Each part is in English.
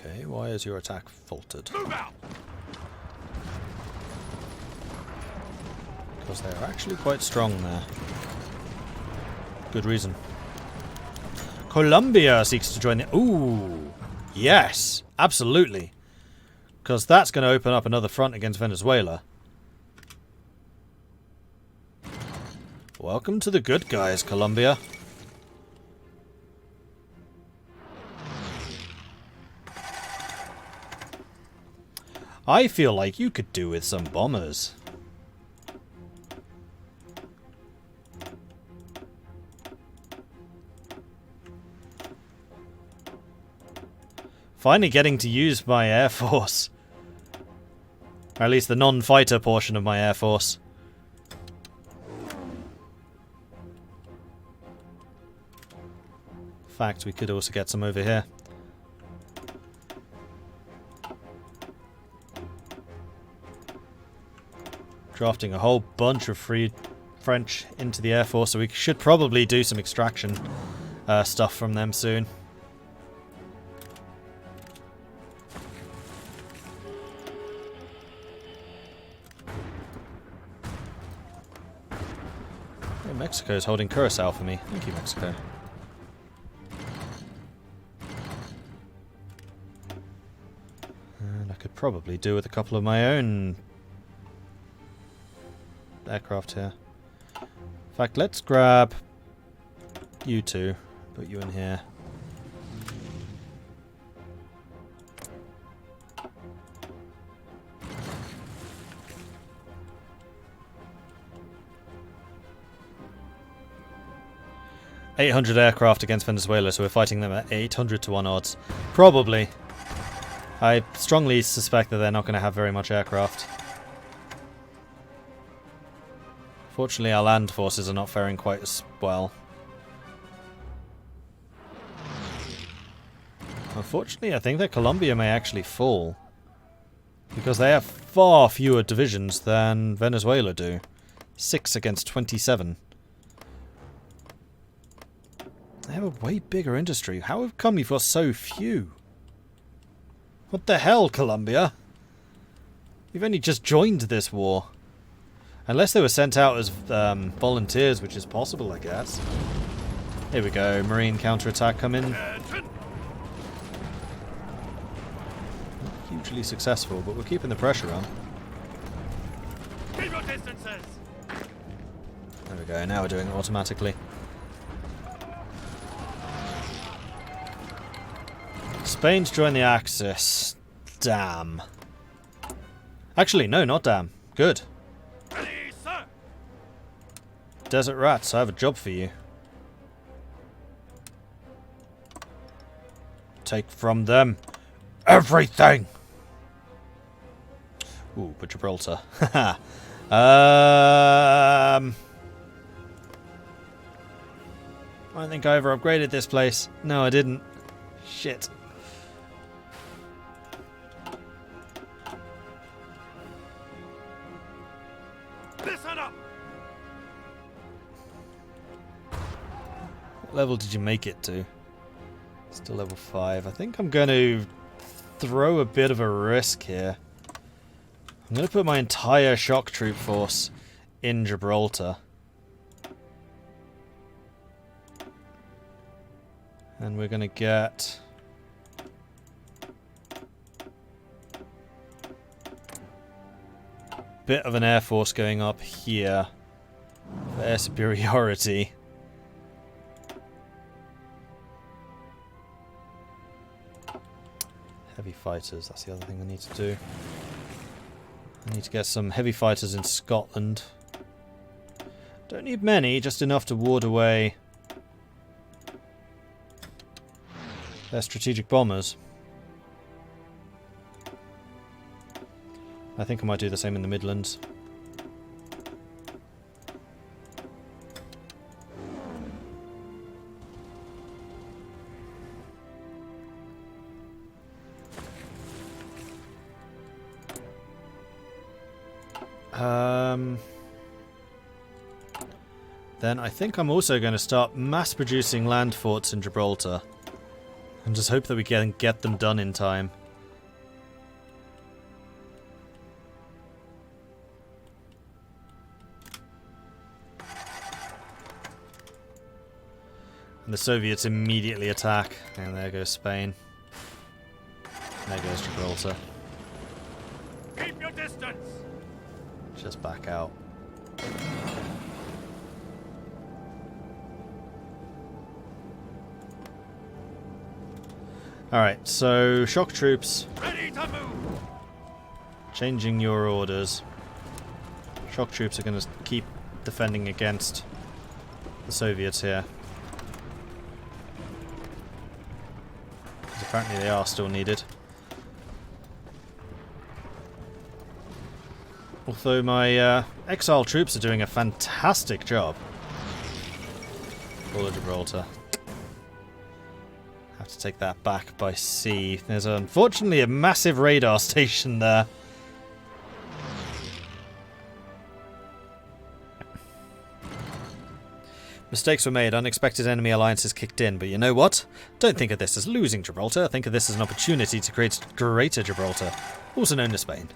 Okay, why is your attack faltered? Move out. Because they're actually quite strong there. Good reason. Colombia seeks to join the... Ooh! Yes! Absolutely! Because that's going to open up another front against Venezuela. Welcome to the good guys, Colombia. I feel like you could do with some bombers. Finally getting to use my air force. Or at least the non-fighter portion of my air force. In fact, we could also get some over here. Drafting a whole bunch of free French into the air force, so we should probably do some extraction stuff from them soon. Oh, Mexico's holding Curacao for me. Thank you, Mexico. And I could probably do with a couple of my own aircraft here. In fact, let's grab you two. Put you in here. $800 aircraft against Venezuela, so we're fighting them at 800 to 1 odds. Probably. I strongly suspect that they're not going to have very much aircraft. Fortunately, our land forces are not faring quite as well. Unfortunately, I think that Colombia may actually fall. Because they have far fewer divisions than Venezuela do. 6 against 27. They have a way bigger industry. How come you've got so few? What the hell, Colombia? You've only just joined this war. Unless they were sent out as volunteers, which is possible, I guess. Here we go. Marine counterattack come in. Not hugely successful, but we're keeping the pressure on. Keep your distances. There we go. Now we're doing it automatically. Spain's joined the Axis. Damn. Actually, no, not damn. Good. Ready, sir. Desert Rats, I have a job for you. Take from them everything! Ooh, but Gibraltar. Haha. I think I over upgraded this place. No, I didn't. Shit. Listen up. What level did you make it to? Still level 5. I think I'm going to throw a bit of a risk here. I'm going to put my entire shock troop force in Gibraltar. And we're going to get... bit of an air force going up here for air superiority. Heavy fighters, that's the other thing I need to do. I need to get some heavy fighters in Scotland. Don't need many, just enough to ward away their strategic bombers. I think I might do the same in the Midlands. Then I think I'm also going to start mass producing land forts in Gibraltar. And just hope that we can get them done in time. And the Soviets immediately attack. And there goes Spain. There goes Gibraltar. Keep your distance! Just back out. Alright, so shock troops. Ready to move! Changing your orders. Shock troops are going to keep defending against the Soviets here. Because apparently they are still needed. Although my exile troops are doing a fantastic job. Fall of Gibraltar. Have to take that back by sea. There's unfortunately a massive radar station there. Mistakes were made, unexpected enemy alliances kicked in, but you know what? Don't think of this as losing Gibraltar, think of this as an opportunity to create Greater Gibraltar, also known as Spain.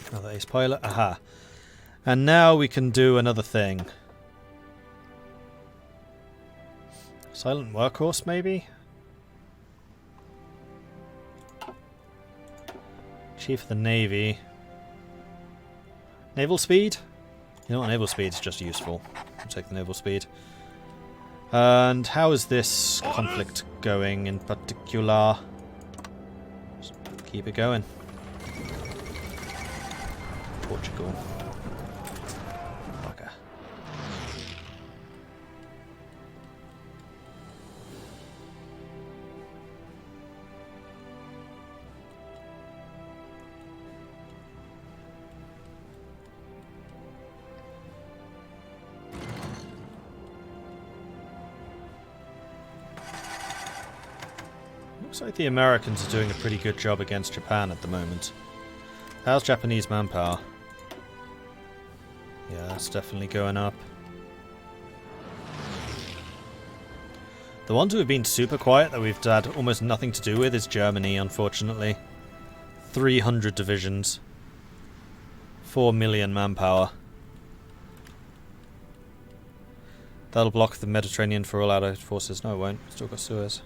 Another ace pilot, aha. And now we can do another thing. Silent workhorse, maybe? Chief of the Navy. Naval speed? You know what, naval speed is just useful. I'll take the naval speed. And how is this conflict going in particular? Just keep it going. Portugal. Bugger. Looks like the Americans are doing a pretty good job against Japan at the moment. How's Japanese manpower? Yeah, that's definitely going up. The ones who have been super quiet that we've had almost nothing to do with is Germany, unfortunately. 300 divisions. 4 million manpower. That'll block the Mediterranean for all Allied forces. No, it won't. Still got Suez.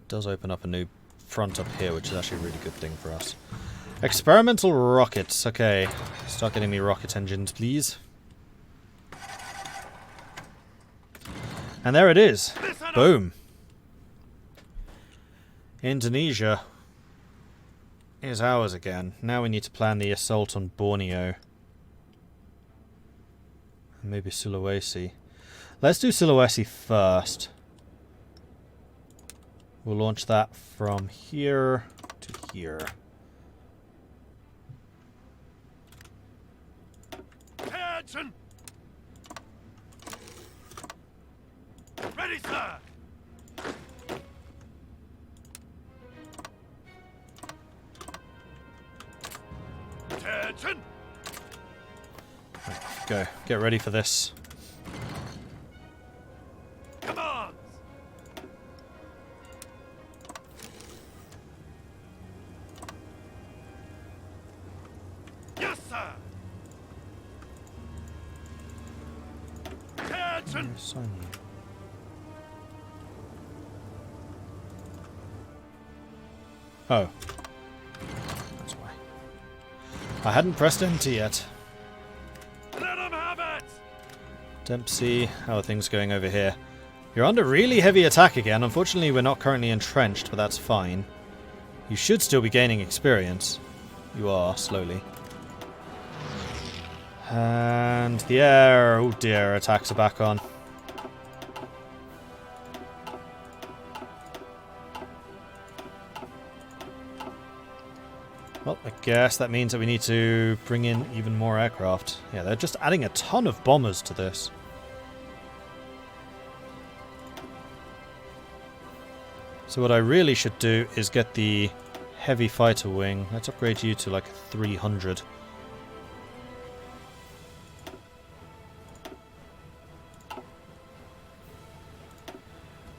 Does open up a new front up here, which is actually a really good thing for us. Experimental rockets. Okay. Start getting me rocket engines, please. And there it is. Boom. Indonesia is ours again. Now we need to plan the assault on Borneo. Maybe Sulawesi. Let's do Sulawesi first. We'll launch that from here to here. Attention! Ready, sir! Attention! Right, go. Get ready for this. Commands! Yes, sir! Attention! Sign you. Oh. That's why. I hadn't pressed enter yet. Let them have it! Dempsey, how are things going over here? You're under really heavy attack again. Unfortunately, we're not currently entrenched, but that's fine. You should still be gaining experience. You are, slowly. And the air, oh dear, attacks are back on. Well, I guess that means that we need to bring in even more aircraft. Yeah, they're just adding a ton of bombers to this. So what I really should do is get the heavy fighter wing. Let's upgrade you to like 300.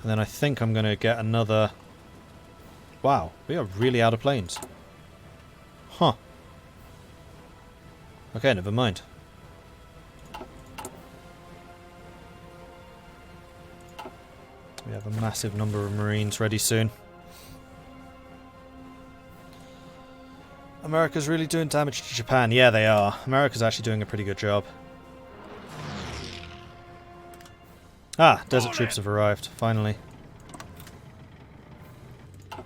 And then I think I'm going to get another... Wow, we are really out of planes. Huh. Okay, never mind. We have a massive number of Marines ready soon. America's really doing damage to Japan. Yeah, they are. America's actually doing a pretty good job. Ah, desert troops have arrived, finally.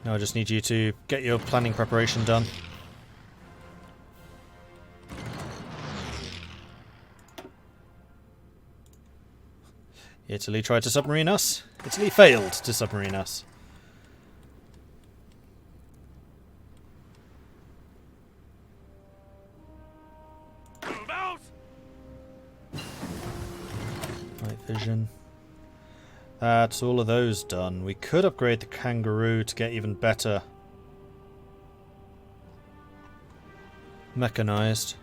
Now I just need you to get your planning preparation done. Italy tried to submarine us. Italy failed to submarine us. Move out! Night vision. That's all of those done. We could upgrade the kangaroo to get even better mechanized.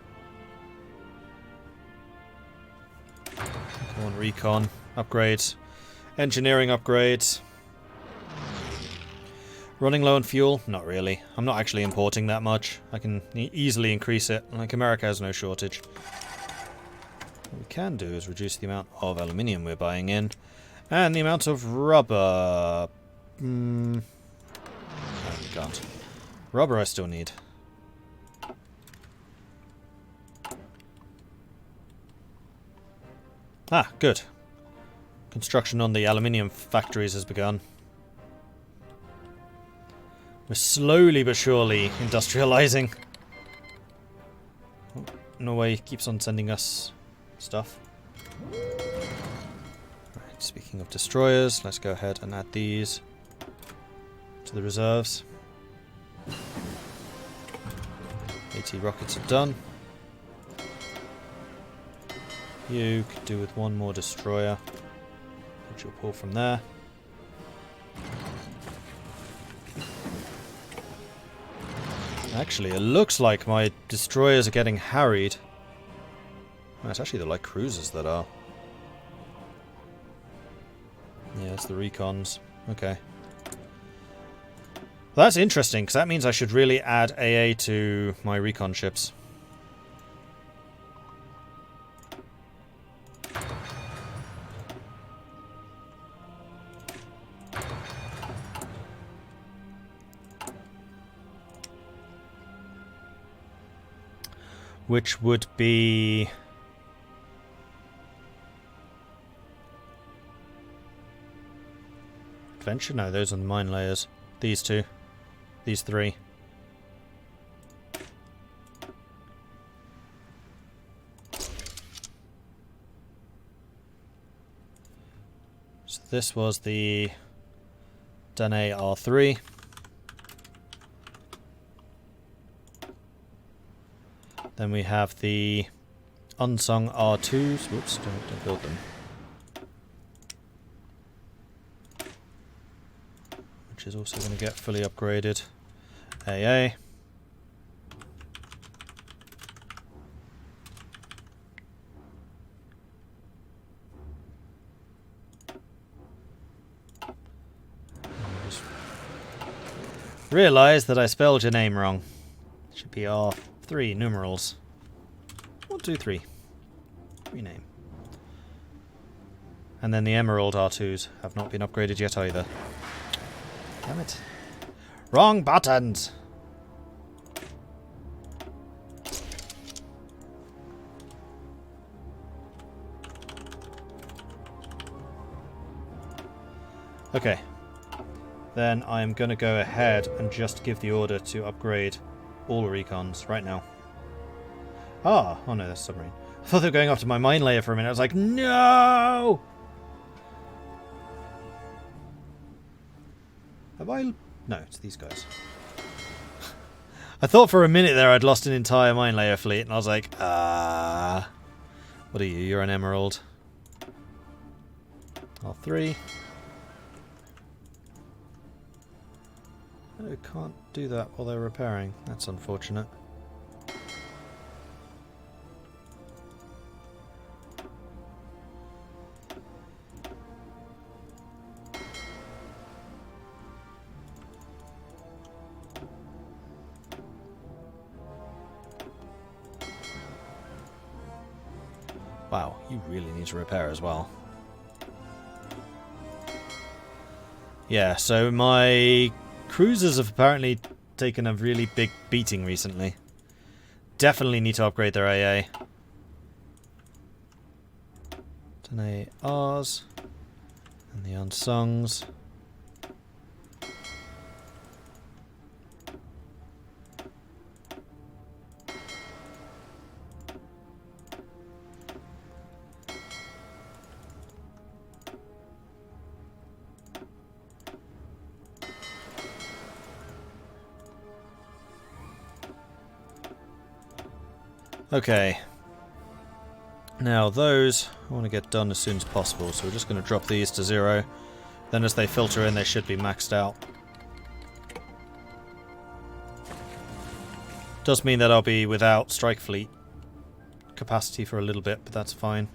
Come on, recon. Upgrades. Engineering upgrades. Running low on fuel? Not really. I'm not actually importing that much. I can easily increase it. Like, America has no shortage. What we can do is reduce the amount of aluminium we're buying in. And the amount of rubber... Oh, God. Rubber I still need. Ah, good. Construction on the aluminium factories has begun. We're slowly but surely industrializing. Oh, Norway keeps on sending us stuff. Right, speaking of destroyers, let's go ahead and add these to the reserves. 80 rockets are done. You could do with one more destroyer, which you'll pull from there. Actually, it looks like my destroyers are getting harried. Oh, it's actually the light cruisers that are. Yeah, it's the recons. Okay. Well, that's interesting, because that means I should really add AA to my recon ships. Which would be... Adventure? No, those are the mine layers. These two. These three. So this was the Danae R3. Then we have the unsung R2s. Whoops, don't build them. Which is also going to get fully upgraded. AA. Just realised that I spelled your name wrong. It should be R3 numerals. 1, 2, 3. Rename. And then the Emerald R2s have not been upgraded yet either. Damn it. Wrong buttons! Okay. Then I'm going to go ahead and just give the order to upgrade all recons right now. Oh no, that's a submarine. I thought they were going after my mine layer for a minute. I was like, no! Have I... No, it's these guys. I thought for a minute there I'd lost an entire mine layer fleet, and I was like, what are you? You're an emerald. R3. I can't do that while they're repairing. That's unfortunate. Wow, you really need to repair as well. Yeah, so my cruisers have apparently taken a really big beating recently. Definitely need to upgrade their AA. 10 Rs. And the Unsungs. Okay. Now those I want to get done as soon as possible, so we're just going to drop these to 0. Then as they filter in, they should be maxed out. Does mean that I'll be without strike fleet capacity for a little bit, but that's fine.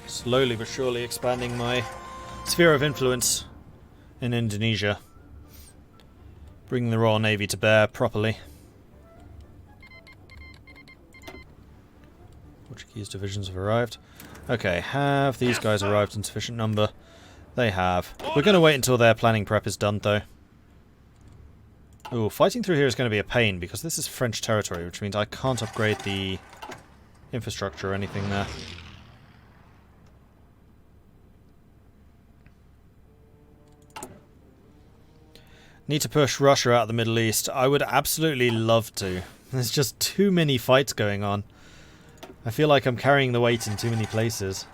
Slowly but surely expanding my sphere of influence in Indonesia. Bringing the Royal Navy to bear properly. Portuguese divisions have arrived. Okay, have these guys arrived in sufficient number? They have. We're going to wait until their planning prep is done, though. Ooh, fighting through here is going to be a pain, because this is French territory, which means I can't upgrade the infrastructure or anything there. Need to push Russia out of the Middle East. I would absolutely love to. There's just too many fights going on. I feel like I'm carrying the weight in too many places.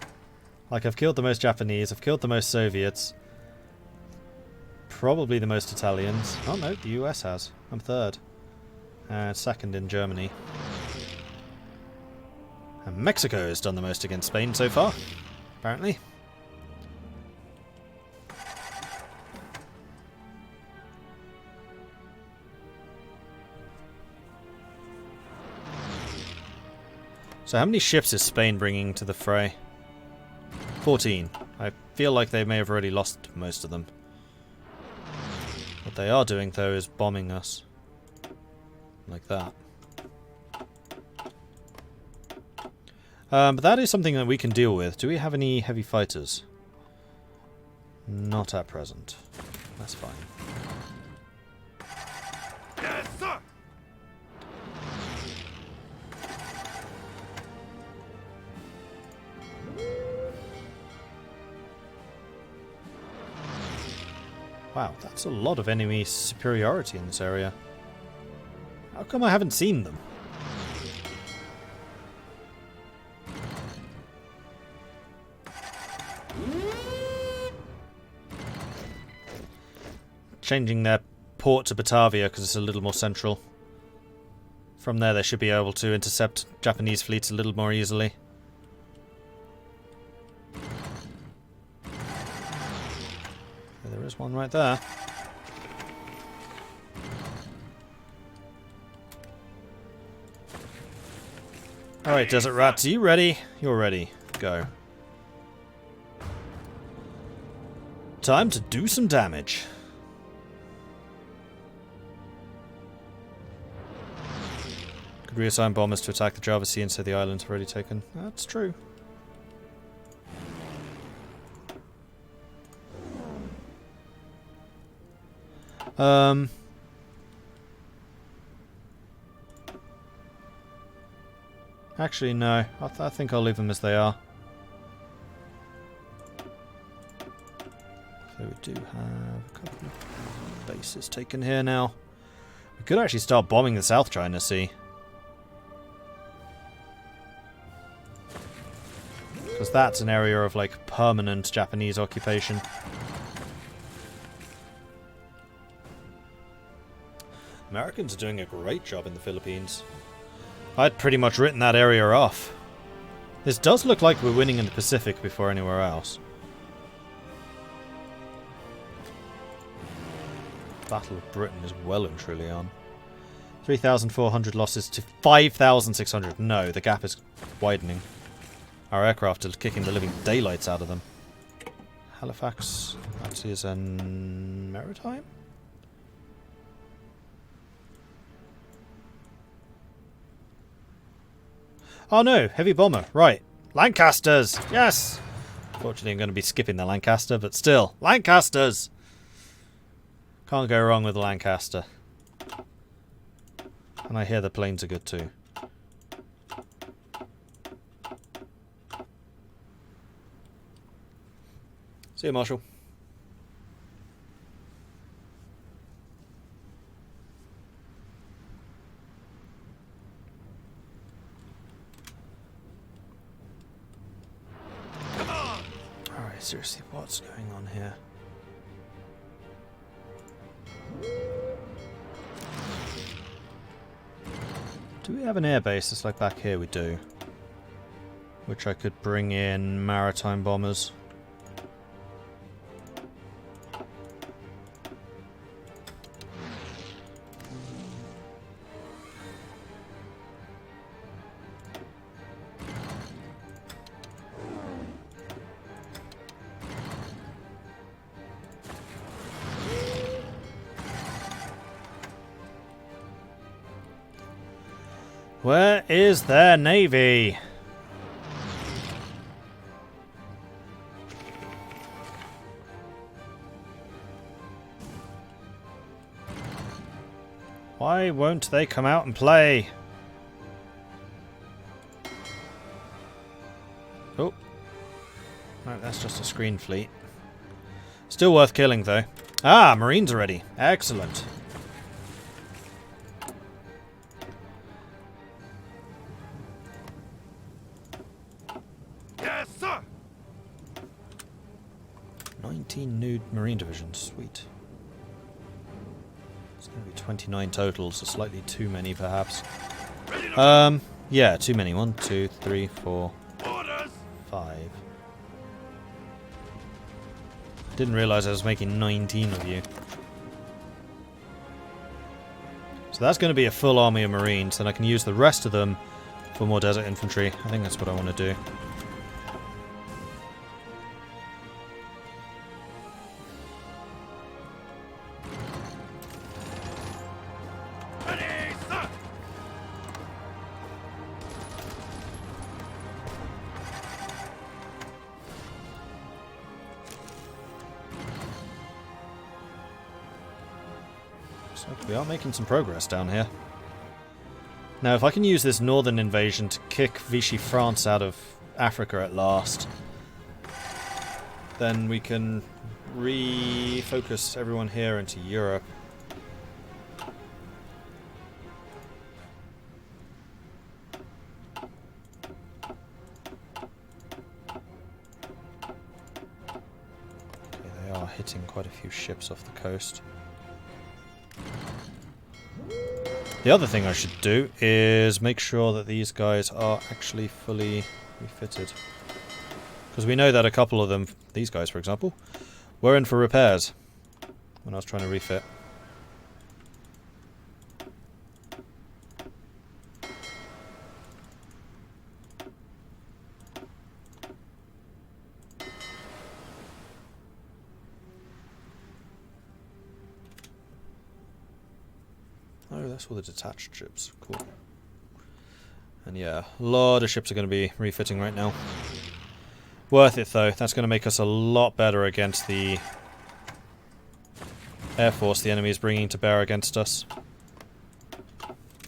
Like, I've killed the most Japanese, I've killed the most Soviets. Probably the most Italians. Oh no, the US has. I'm third. And second in Germany. And Mexico has done the most against Spain so far, apparently. So how many ships is Spain bringing to the fray? 14. I feel like they may have already lost most of them. What they are doing, though, is bombing us. Like that. But that is something that we can deal with. Do we have any heavy fighters? Not at present. That's fine. Yes, sir. Wow, that's a lot of enemy superiority in this area. How come I haven't seen them? Changing their port to Batavia because it's a little more central. From there they should be able to intercept Japanese fleets a little more easily. There is one right there. Alright, Desert Rats, are you ready? You're ready. Go. Time to do some damage. Could reassign bombers to attack the Java Sea and say the island's already taken. That's true. Actually, no. I think I'll leave them as they are. So we do have a couple of bases taken here now. We could actually start bombing the South China Sea. Because that's an area of like permanent Japanese occupation. Americans are doing a great job in the Philippines. I'd pretty much written that area off. This does look like we're winning in the Pacific before anywhere else. Battle of Britain is well and truly on. 3,400 losses to 5,600. No, the gap is widening. Our aircraft are kicking the living daylights out of them. Halifax, that is an maritime? Oh no, heavy bomber, right. Lancasters, yes! Fortunately I'm going to be skipping the Lancaster, but still, Lancasters! Can't go wrong with the Lancaster. And I hear the planes are good too. See you, Marshal. Alright, seriously, what's going on here? Do we have an airbase that's like back here? We do. Which I could bring in maritime bombers. Where is their navy? Why won't they come out and play? Oh. No, that's just a screen fleet. Still worth killing, though. Ah, Marines are ready. Excellent. Yes, sir. 19 new Marine divisions. Sweet. It's going to be 29 total, so slightly too many, perhaps. Yeah, too many. 1, 2, 3, 4, Orders. 5. Didn't realise I was making 19 of you. So that's going to be a full army of Marines, and I can use the rest of them for more desert infantry. I think that's what I want to do. Ready, sir. So we are making some progress down here. Now, if I can use this northern invasion to kick Vichy France out of Africa at last, then we can refocus everyone here into Europe. Okay, they are hitting quite a few ships off the coast. The other thing I should do is make sure that these guys are actually fully refitted. Because we know that a couple of them, these guys for example, were in for repairs when I was trying to refit. Oh, that's all the detached ships. Cool. And yeah, a lot of ships are going to be refitting right now. Worth it though. That's going to make us a lot better against the air force the enemy is bringing to bear against us.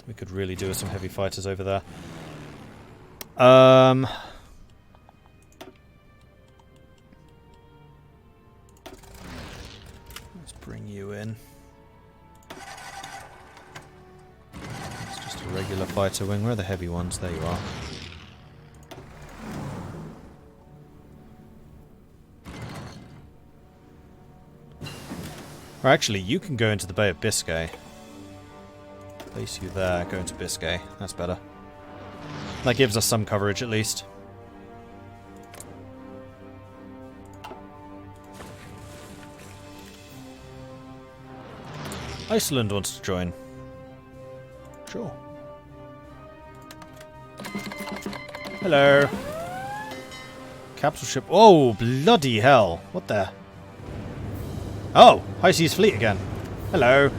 We could really do with some heavy fighters over there. bring you in. It's just a regular fighter wing. Where are the heavy ones? There you are. Or actually, you can go into the Bay of Biscay. Place you there, go into Biscay. That's better. That gives us some coverage at least. Iceland wants to join. Sure. Hello. Capital ship. Oh, bloody hell. What the... Oh! High Seas Fleet again. Hello.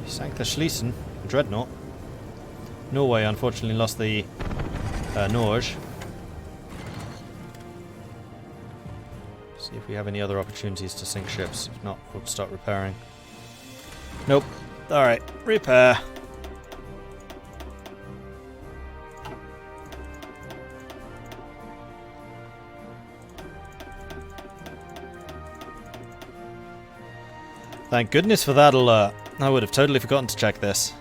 He sank the Schlesien, Dreadnought. Norway unfortunately lost the Norge. See if we have any other opportunities to sink ships. If not, we'll start repairing. Nope. Alright, repair. Thank goodness for that alert. I would have totally forgotten to check this.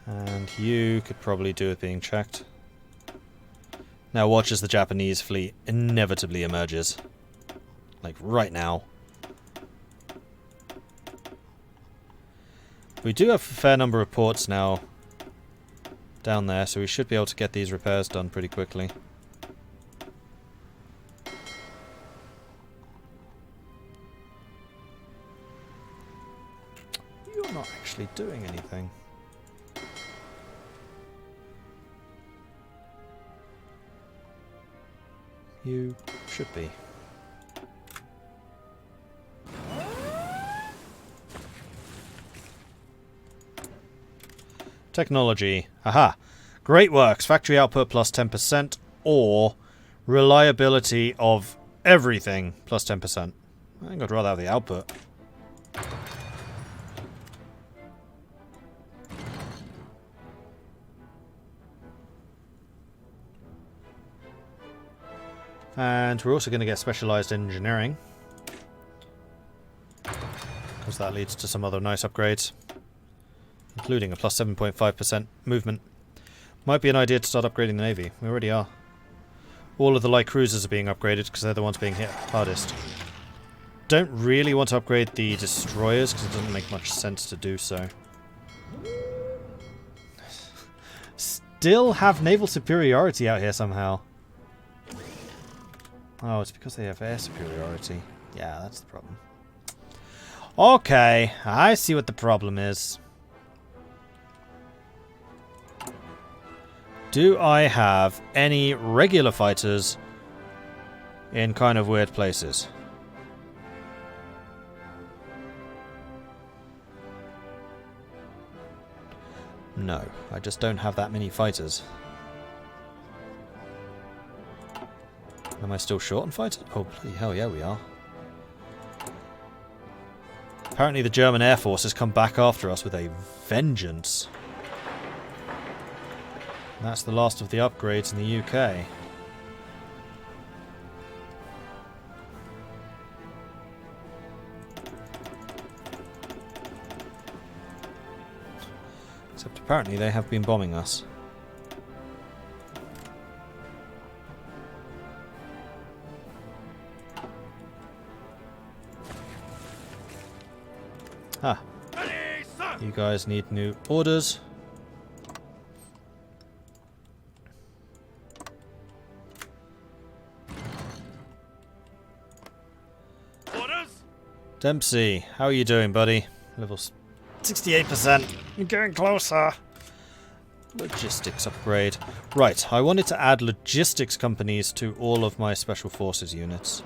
And you could probably do it being checked. Now watch as the Japanese fleet inevitably emerges. Like right now. We do have a fair number of ports now down there, so we should be able to get these repairs done pretty quickly. You're not actually doing anything. You should be. Technology. Aha. Great works. Factory output plus 10% or reliability of everything plus 10%. I think I'd rather have the output. And we're also going to get specialized engineering, because that leads to some other nice upgrades, including a plus 7.5% movement. Might be an idea to start upgrading the Navy. We already are. All of the light cruisers are being upgraded because they're the ones being hit hardest. Don't really want to upgrade the destroyers because it doesn't make much sense to do so. Still have naval superiority out here somehow. Oh, it's because they have air superiority. Yeah, that's the problem. Okay, I see what the problem is. Do I have any regular fighters in kind of weird places? No, I just don't have that many fighters. Am I still short on fighters? Oh, bloody hell, yeah, we are. Apparently the German Air Force has come back after us with a vengeance. And that's the last of the upgrades in the UK. Except apparently they have been bombing us. Ah, you guys need new orders. Orders? Dempsey, how are you doing, buddy? Level 68%. You're getting closer. Logistics upgrade. Right, I wanted to add logistics companies to all of my special forces units.